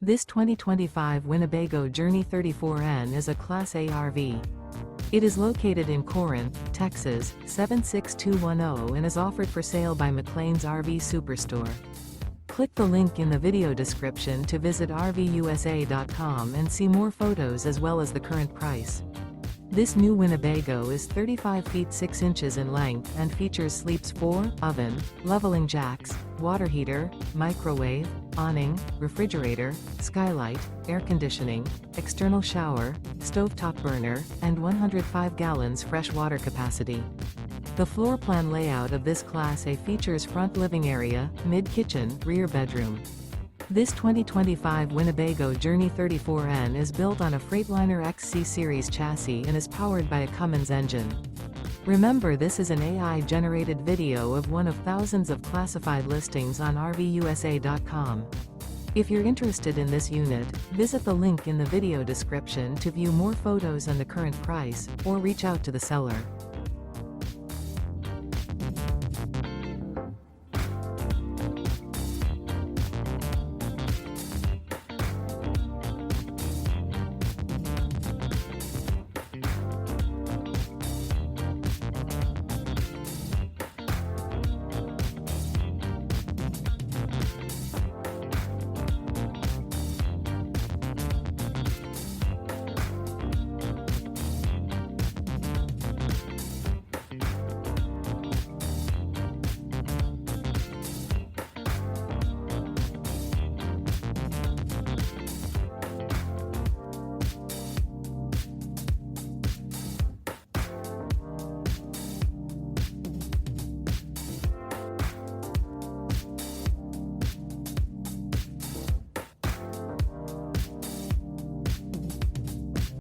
This 2025 Winnebago Journey 34N is a Class A RV. It is located in Corinth, Texas, 76210 and is offered for sale by McClain's RV Superstore. Click the link in the video description to visit RVUSA.com and see more photos as well as the current price. This new Winnebago is 35 feet 6 inches in length and features sleeps 4, oven, leveling jacks, water heater, microwave, awning, refrigerator, skylight, air conditioning, external shower, stovetop burner, and 105 gallons fresh water capacity. The floor plan layout of this Class A features front living area, mid-kitchen, rear bedroom. This 2025 Winnebago Journey 34N is built on a Freightliner XC-Series chassis and is powered by a Cummins engine. Remember, this is an AI-generated video of one of thousands of classified listings on RVUSA.com. If you're interested in this unit, visit the link in the video description to view more photos and the current price, or reach out to the seller.